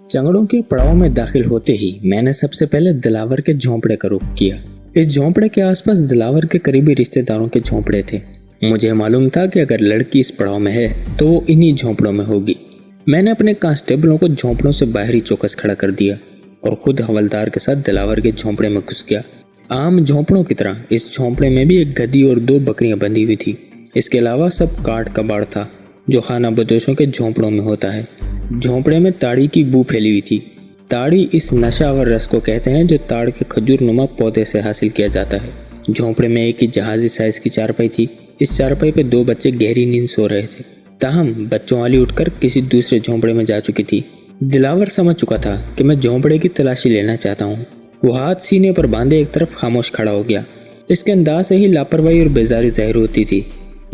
चंगड़ों के पड़ाव में दाखिल होते ही मैंने सबसे पहले दिलावर के झोंपड़े का रुख किया। इस झोंपड़े के आसपास दिलावर के करीबी रिश्तेदारों के झोंपड़े थे। मुझे मालूम था कि अगर लड़की इस पड़ाव में है तो वो इन्हीं झोंपड़ों में होगी। मैंने अपने कांस्टेबलों को झोंपड़ों से बाहरी चौकस खड़ा कर दिया और खुद हवलदार के साथ दिलावर के झोंपड़े में घुस गया। आम झोंपड़ों की तरह इस झोंपड़े में भी एक गधी और 2 बकरियां बंधी हुई थी। इसके अलावा सब काट कबाड़ था जो खाना बदोशों के झोंपड़ों में होता है। झोंपड़े में ताड़ी की बू फैली हुई थी। ताड़ी इस नशावर रस को कहते हैं जो ताड़ के खजूर नुमा पौधे से हासिल किया जाता है। झोंपड़े में एक ही जहाजी साइज की चारपाई थी। इस चारपाई पे 2 बच्चे गहरी नींद सो रहे थे। ताहम बच्चों वाली उठकर किसी दूसरे झोंपड़े में जा चुकी थी। दिलावर समझ चुका था कि मैं झोंपड़े की तलाशी लेना चाहता हूँ। वो हाथ सीने पर बांधे एक तरफ खामोश खड़ा हो गया। इसके अंदाज से ही लापरवाही और बेजारी जाहिर होती थी।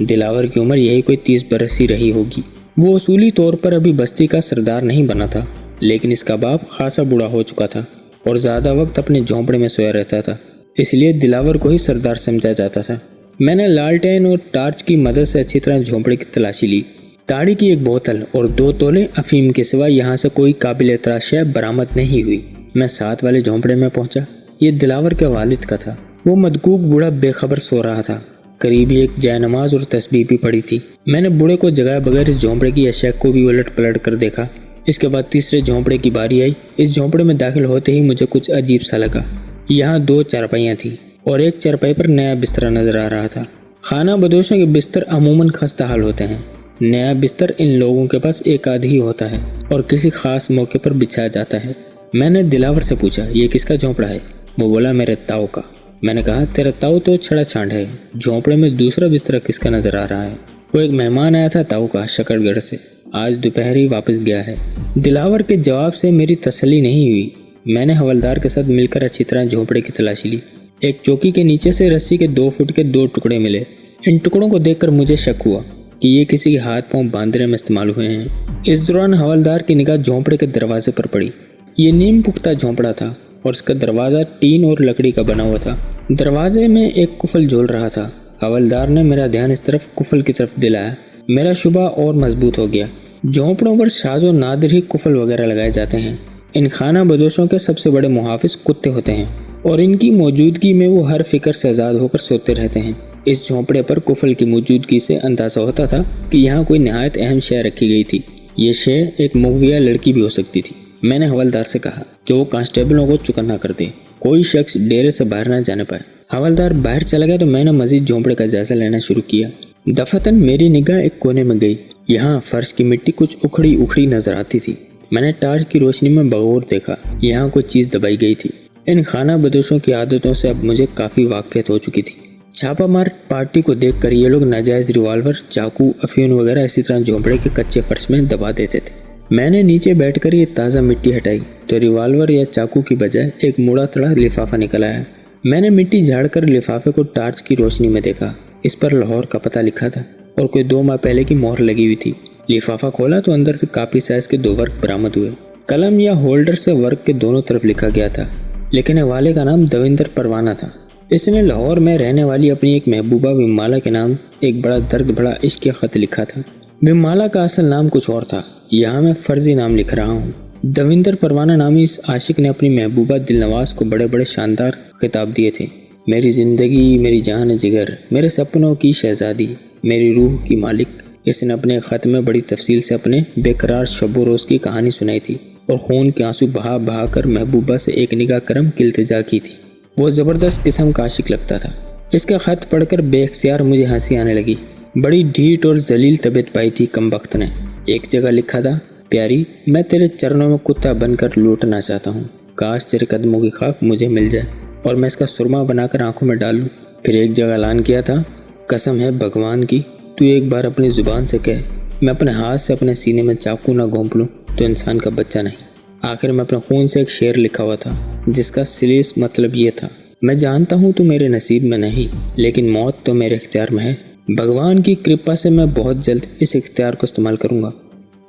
दिलावर की उम्र यही कोई 30 बरस ही रही होगी। वो उसूली तौर पर अभी बस्ती का सरदार नहीं बना था, लेकिन इसका बाप खासा बूढ़ा हो चुका था और ज़्यादा वक्त अपने झोंपड़े में सोया रहता था, इसलिए दिलावर को ही सरदार समझा जाता था। मैंने लालटेन और टार्च की मदद से अच्छी तरह झोंपड़े की तलाशी ली। ताड़ी की एक बोतल और 2 तोले अफीम के सिवा यहाँ से कोई काबिल एतराज शय बरामद नहीं हुई। मैं साथ वाले झोंपड़े में पहुंचा। ये दिलावर के वालिद का था। वो मदकूक बूढ़ा बेखबर सो रहा था। करीब ही एक जयनमाज और तस्बीह भी पड़ी थी। मैंने बूढ़े को जगाए बगैर इस झोंपड़े की अशिया को भी उलट पलट कर देखा। इसके बाद तीसरे झोंपड़े की बारी आई। इस झोंपड़े में दाखिल होते ही मुझे कुछ अजीब सा लगा। यहाँ 2 चारपाइयाँ थी और एक चारपाई पर नया बिस्तरा नजर आ रहा था। खाना बदोशों के बिस्तर अमूमन खस्ता हाल होते हैं। नया बिस्तर इन लोगों के पास एक आध ही होता है और किसी खास मौके पर बिछाया जाता है। मैंने दिलावर से पूछा, ये किसका झोंपड़ा है? वो बोला, मेरे ताऊ का। मैंने कहा, तेरा ताऊ तो छड़ा छांड है, झोंपड़े में दूसरा बिस्तरा किसका नजर आ रहा है? वो एक मेहमान आया था ताऊ का, शकरगढ़ से, आज दोपहर ही वापस गया है। दिलावर के जवाब से मेरी तसल्ली नहीं हुई। मैंने हवलदार के साथ मिलकर अच्छी तरह झोंपड़े की तलाशी ली। एक चौकी के नीचे से रस्सी के 2 फुट के 2 टुकड़े मिले। इन टुकड़ों को देखकर मुझे शक हुआ कि ये किसी के हाथ पांव बांधने में इस्तेमाल हुए हैं। इस दौरान हवलदार की निगाह झोंपड़े के दरवाजे पर पड़ी। ये नीम पुख्ता झोंपड़ा था और इसका दरवाजा टीन और लकड़ी का बना हुआ था। दरवाजे में एक कुफल झूल रहा था। हवलदार ने मेरा ध्यान इस तरफ कुफल की तरफ दिलाया। मेरा शुबा और मजबूत हो गया। झोंपड़ों पर शाज़ो नादिर ही कुफल वगैरह लगाए जाते हैं। इन खाना बदोशों के सबसे बड़े मुहाफिज कुत्ते होते हैं और इनकी मौजूदगी में वो हर फिक्र से आज़ाद होकर सोते रहते हैं। इस झोंपड़े पर कुफल की मौजूदगी से अंदाज़ा होता था कि यहाँ कोई नहायत अहम शय रखी गई थी। ये शय एक मुगविया लड़की भी हो सकती थी। मैंने हवलदार से कहा कि वो कांस्टेबलों को चुकन्ना कर दे, कोई शख्स डेरे से बाहर न जाने पाए। हवलदार बाहर चला गया तो मैंने मजीद झोंपड़े का जायजा लेना शुरू किया। दफातन मेरी निगाह एक कोने में गई। यहाँ फर्श की मिट्टी कुछ उखड़ी उखड़ी नजर आती थी। मैंने टार्च की रोशनी में बगौर देखा। यहाँ कोई चीज़ दबाई गई थी। इन खाना बदोशों की आदतों से अब मुझे काफ़ी वाकफियत हो चुकी थी। छापामार पार्टी को देखकर ये लोग नाजायज़ रिवॉल्वर, चाकू, अफीम वगैरह इसी तरह झोंपड़े के कच्चे फर्श में दबा देते थे। मैंने नीचे बैठकर ये ताज़ा मिट्टी हटाई तो रिवॉल्वर या चाकू की बजाय एक मुड़ा तड़ा लिफाफा निकल आया। मैंने मिट्टी झाड़कर लिफाफे को टार्च की रोशनी में देखा। इस पर लाहौर का पता लिखा था और कोई 2 माह पहले की मोहर लगी हुई थी। लिफाफा खोला तो अंदर से कापी साइज के 2 वर्क बरामद हुए। कलम या होल्डर से वर्क के दोनों तरफ लिखा गया था। लिखने वाले का नाम दविंदर परवाना था। इसने लाहौर में रहने वाली अपनी एक महबूबा बिमाला के नाम एक बड़ा दर्द भरा इश्क खत लिखा था। बिमाला का असल नाम कुछ और था। यहाँ मैं फर्जी नाम लिख रहा हूँ। दविंदर परवाना नामी इस आशिक ने अपनी महबूबा दिलनवाज को बड़े बड़े शानदार खिताब दिए थे। मेरी ज़िंदगी, मेरी जान जिगर, मेरे सपनों की शहजादी, मेरी रूह की मालिक। इसने अपने ख़त में बड़ी तफसील से अपने बेकरार शब रोज़ की कहानी सुनाई थी और खून के आंसू बहा बहा कर महबूबा से एक निगाह करम की इल्तिजा की थी। वो ज़बरदस्त किस्म का आशिक लगता था। इसका ख़त पढ़कर बेख्तियार मुझे हंसी आने लगी। बड़ी ढीठ और जलील तबीयत पाई थी कमबख्त ने। एक जगह लिखा था, प्यारी, मैं तेरे चरणों में कुत्ता बनकर लूटना चाहता हूँ। काश तेरे कदमों की खाक मुझे मिल जाए और मैं इसका सुरमा बनाकर आंखों में डाल लूँ। फिर एक जगह ऐलान किया था, कसम है भगवान की, तू एक बार अपनी ज़ुबान से कह, मैं अपने हाथ से अपने सीने में चाकू ना घोंप लूँ तो इंसान का बच्चा नहीं। आखिर में अपने खून से एक शेर लिखा हुआ था जिसका सिलीस मतलब ये था, मैं जानता हूँ तू मेरे नसीब में नहीं, लेकिन मौत तो मेरे इख्तियार में है। भगवान की कृपा से मैं बहुत जल्द इस इख्तियार को इस्तेमाल करूँगा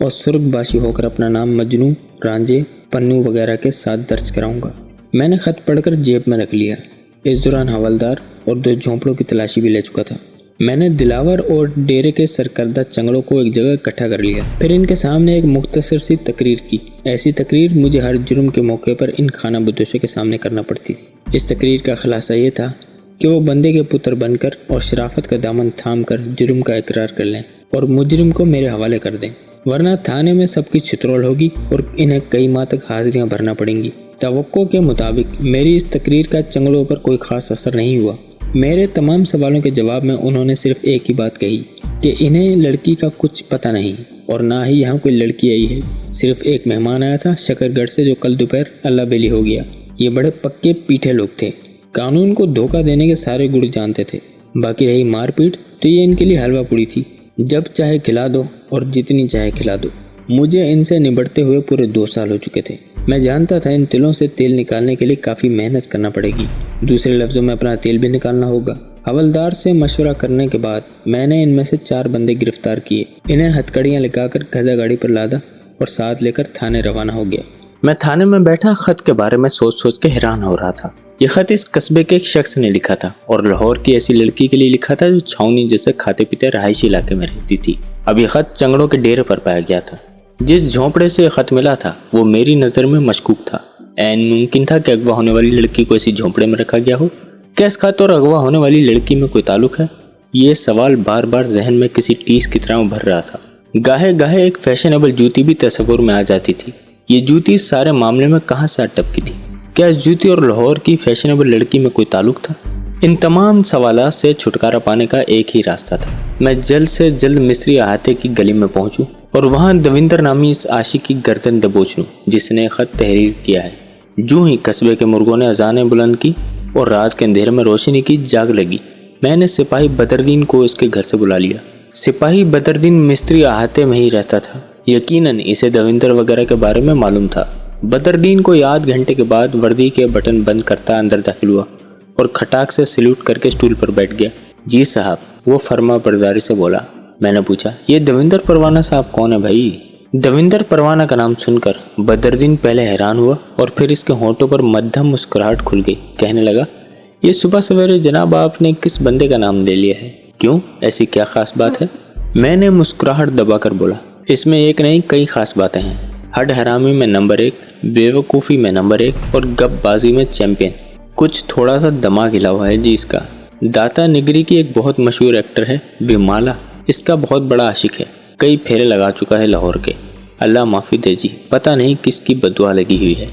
और सुर्गबाशी होकर अपना नाम मजनू, रांझे, पन्नू वगैरह के साथ दर्ज कराऊंगा। मैंने ख़त पढ़कर जेब में रख लिया। इस दौरान हवलदार और 2 झोंपड़ों की तलाशी भी ले चुका था। मैंने दिलावर और डेरे के सरकर्दा चंगड़ों को एक जगह इकट्ठा कर लिया। फिर इनके सामने एक मुख्तसर सी तकरीर की। ऐसी तकरीर मुझे हर जुर्म के मौके पर इन खाना बदोशों के सामने करना पड़ती थी। इस तकरीर का खुलासा ये था कि वो बंदे के पुत्र बनकर और शराफत का दामन थाम कर जुर्म का इकरार कर लें और मुजरिम को मेरे हवाले कर दें, वरना थाने में सबकी छितरौल होगी और इन्हें कई माह तक हाजिरियां भरना पड़ेंगी। तवक्को के मुताबिक मेरी इस तकरीर का चंगड़ों पर कोई खास असर नहीं हुआ। मेरे तमाम सवालों के जवाब में उन्होंने सिर्फ एक ही बात कही कि इन्हें लड़की का कुछ पता नहीं और ना ही यहाँ कोई लड़की आई है। सिर्फ एक मेहमान आया था शकरगढ़ से जो कल दोपहर अल्लाह बेली हो गया। ये बड़े पक्के पीठे लोग थे, कानून को धोखा देने के सारे गुड़ जानते थे। बाकी रही मारपीट तो ये इनके लिए हलवा पूरी थी, जब चाहे खिला दो और जितनी चाहे खिला दो। मुझे इनसे निबटते हुए पूरे 2 साल हो चुके थे। मैं जानता था इन तिलों से तेल निकालने के लिए काफ़ी मेहनत करना पड़ेगी, दूसरे लफ्ज़ों में अपना तेल भी निकालना होगा। हवलदार से मशवरा करने के बाद मैंने इनमें से 4 बंदे गिरफ्तार किए। इन्हें हथकड़ियाँ लगाकर गधा गाड़ी पर लादा और साथ लेकर थाने रवाना हो गया। मैं थाने में बैठा खत के बारे में सोच सोच के हैरान हो रहा था। यह खत इस कस्बे के एक शख्स ने लिखा था और लाहौर की ऐसी लड़की के लिए लिखा था जो छावनी जैसे खाते पीते रहायशी इलाके में रहती थी। अब यह खत चंगड़ों के डेरे पर पाया गया था। जिस झोंपड़े से खत मिला था वो मेरी नज़र में मशकूक था। ऐन मुमकिन था कि अगवा होने वाली लड़की को इसी झोंपड़े में रखा गया हो। क्या इस खत और अगवा होने वाली लड़की में कोई ताल्लुक है? ये सवाल बार बार जहन में किसी टीस की तरह उभर रहा था। गाहे गाहे एक फैशनेबल जूती भी तस्वुर में आ जाती थी। ये जूती इस सारे मामले में कहाँ से अटपकी थी? क्या इस जूती और लाहौर की फैशनेबल लड़की में कोई ताल्लुक था? इन तमाम सवालों से छुटकारा पाने का एक ही रास्ता था। मैं जल्द से जल्द मिस्री अहाते की गली में पहुंचूं और वहां दविंदर नामी इस आशिक की गर्दन दबोच लूं जिसने खत तहरीर किया है। जूं ही कस्बे के मुर्गों ने अजानें बुलंद की और रात के अंधेरे में रोशनी की जाग लगी, मैंने सिपाही बदरदीन को इसके घर से बुला लिया। सिपाही बदरदीन मिस्त्री अहाते में ही रहता था। यकीनन इसे दविंदर वगैरह के बारे में मालूम था। बदरदीन को आध घंटे के बाद वर्दी के बटन बंद करता अंदर दाखिल हुआ और खटाक से सल्यूट करके स्टूल पर बैठ गया। जी साहब, वो फर्मा बरदारी से बोला। मैंने पूछा, ये दविंदर परवाना साहब कौन है भाई? दविंदर परवाना का नाम सुनकर बदरदीन पहले हैरान हुआ और फिर इसके होंठों पर मध्यम मुस्कुराहट खुल गई। कहने लगा, ये सुबह सवेरे जनाब आपने किस बंदे का नाम ले लिया है? क्यों, ऐसी क्या खास बात है? मैंने मुस्कुराहट दबाकर बोला, इसमें एक नहीं कई खास बातें हैं। हड हरामी में नंबर 1, बेवकूफ़ी में नंबर 1 और गपबाजी में चैंपियन। कुछ थोड़ा सा दिमाग हिला हुआ है जी इसका। दाता निगरी की एक बहुत मशहूर एक्टर है विमाला, इसका बहुत बड़ा आशिक है। कई फेरे लगा चुका है लाहौर के। अल्लाह माफ़ी दे जी, पता नहीं किसकी बदुआ लगी हुई है।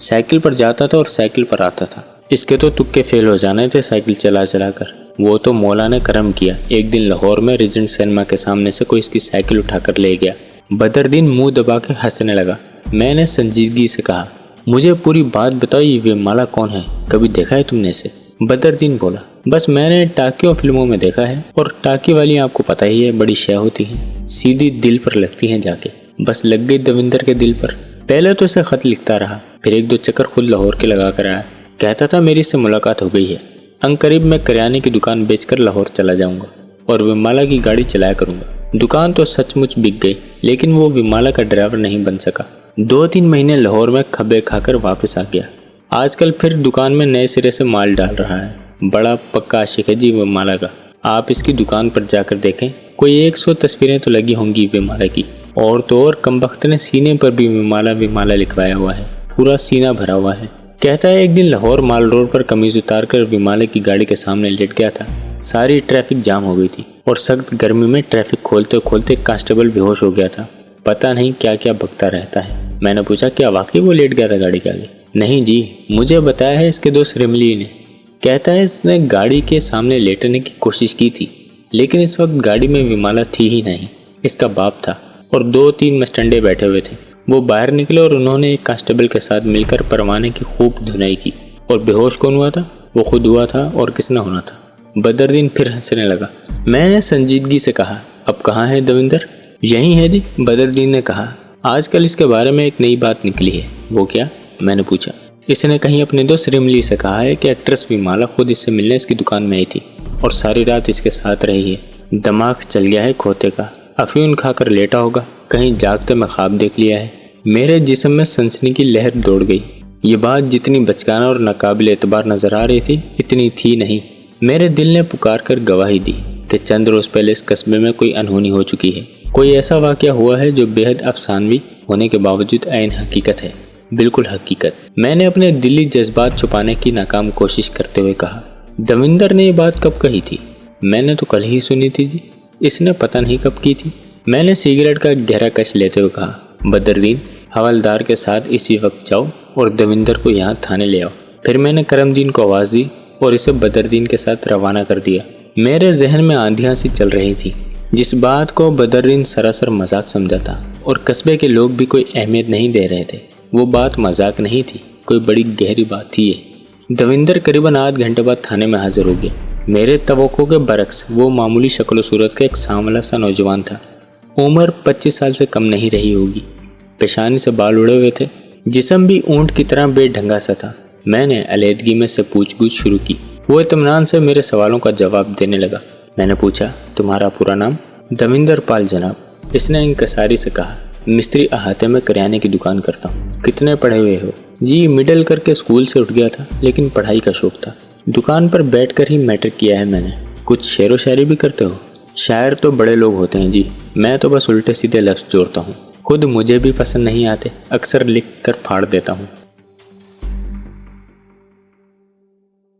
साइकिल पर जाता था और साइकिल पर आता था। इसके तो तुक्के फेल हो जाने थे साइकिल चला चला कर। वो तो मौला ने करम किया, एक दिन लाहौर में रिजेंट सिनेमा के सामने से कोई इसकी साइकिल उठाकर ले गया। बदरदीन मुंह दबा के हंसने लगा। मैंने संजीदगी से कहा, मुझे पूरी बात बताओ, ये विमाला कौन है? कभी देखा है तुमने इसे? बदरदीन बोला, बस मैंने टाकियों फिल्मों में देखा है और टाकी वाली आपको पता ही है, बड़ी शय होती हैं, सीधी दिल पर लगती हैं जाके। बस लग गई दविंदर के दिल पर। पहले तो इसे खत लिखता रहा, फिर 1-2 चक्कर खुद लाहौर के लगा कर आया। कहता था मेरी इससे मुलाकात हो गई है, अंकरीब मैं करियाने की दुकान बेचकर लाहौर चला जाऊंगा और विमाला की गाड़ी चलाया करूंगा। दुकान तो सचमुच बिक गई, लेकिन वो विमाला का ड्राइवर नहीं बन सका। 2-3 महीने लाहौर में खबे खाकर वापस आ गया। आजकल फिर दुकान में नए सिरे से माल डाल रहा है। बड़ा पक्का आशिक है जी विमाला का। आप इसकी दुकान पर जाकर देखें, कोई 100 तस्वीरें तो लगी होंगी विमाला की। और तो और कमबख्त ने सीने पर भी विमाला विमाला लिखवाया हुआ है, पूरा सीना भरा हुआ है। कहता है एक दिन लाहौर माल रोड पर कमीज उतारकर विमाला की गाड़ी के सामने लेट गया था। सारी ट्रैफिक जाम हो गई थी और सख्त गर्मी में ट्रैफिक खोलते खोलते कांस्टेबल बेहोश हो गया था। पता नहीं क्या क्या बकता रहता है। मैंने पूछा, क्या वाकई वो लेट गया था गाड़ी के आगे? नहीं जी, मुझे बताया है इसके दोस्त रिमली ने। कहता है इसने गाड़ी के सामने लेटने की कोशिश की थी, लेकिन इस वक्त गाड़ी में विमाला थी ही नहीं। इसका बाप था और 2-3 मस्टंडे बैठे हुए थे। वो बाहर निकले और उन्होंने एक कांस्टेबल के साथ मिलकर परवाने की खूब धुनाई की। और बेहोश कौन हुआ था? वो खुद हुआ था और किसने होना था? बदरदीन फिर हंसने लगा। मैंने संजीदगी से कहा, अब कहाँ है दविंदर? यहीं है जी, बदरदीन ने कहा। आजकल इसके बारे में एक नई बात निकली है। वो क्या? मैंने पूछा। इसने कहीं अपने दोस्त रिमली से कहा है कि एक्ट्रेस विमाला खुद इससे मिलने इसकी दुकान में आई थी और सारी रात इसके साथ रही है। दिमाग चल गया है खोते का, अफीम खाकर लेटा होगा, कहीं जागते में ख्वाब देख लिया है। मेरे जिस्म में सनसनी की लहर दौड़ गई। ये बात जितनी बचकाना और नाकाबिल एतबार नजर आ रही थी, इतनी थी नहीं। मेरे दिल ने पुकार कर गवाही दी। कि चंद रोज पहले इस कस्बे में कोई अनहोनी हो चुकी है। कोई ऐसा वाकया हुआ है जो बेहद अफसानवी होने के बावजूद ऐन हकीकत है, बिल्कुल हकीकत। मैंने अपने दिली जज्बात छुपाने की नाकाम कोशिश करते हुए कहा, दविंदर ने ये बात कब कही थी? मैंने तो कल ही सुनी थी जी। इसने पता नहीं कब की थी। मैंने सिगरेट का गहरा कश लेते हुए कहा, बदरुद्दीन, हवलदार के साथ इसी वक्त जाओ और दविंदर को यहाँ थाने ले आओ। फिर मैंने करमदीन को आवाज़ दी और इसे बदरुद्दीन के साथ रवाना कर दिया। मेरे जहन में आंधियाँ सी चल रही थी। जिस बात को बदरुद्दीन सरासर मजाक समझा था और कस्बे के लोग भी कोई अहमियत नहीं दे रहे थे, वो बात मजाक नहीं थी, कोई बड़ी गहरी बात थी ये। दविंदर करीबन आध घंटे बाद थाने में हाजिर हो गया। मेरे तवक्को के बरक्स वो मामूली शक्ल सूरत का एक सांवला सा नौजवान था। उम्र 25 साल से कम नहीं रही होगी। पेशानी से बाल उड़े हुए थे, जिस्म भी ऊंट की तरह बेढंगा सा था। मैंने अलहदगी में से पूछगछ शुरू की। वो इत्मीनान से मेरे सवालों का जवाब देने लगा। मैंने पूछा, तुम्हारा पूरा नाम? दविंदर पाल जनाब। इसने इंकसारी से कहा, मिस्त्री अहाते में करियाने की दुकान करता हूँ। कितने पढ़े हुए हो? जी, मिडिल करके स्कूल से उठ गया था, लेकिन पढ़ाई का शौक था। दुकान पर बैठकर ही मैट्रिक किया है मैंने। कुछ शेर व शायरी भी करते हो? शायर तो बड़े लोग होते हैं जी, मैं तो बस उल्टे सीधे लफ्ज़ जोड़ता हूँ। खुद मुझे भी पसंद नहीं आते, अक्सर लिख कर फाड़ देता हूँ।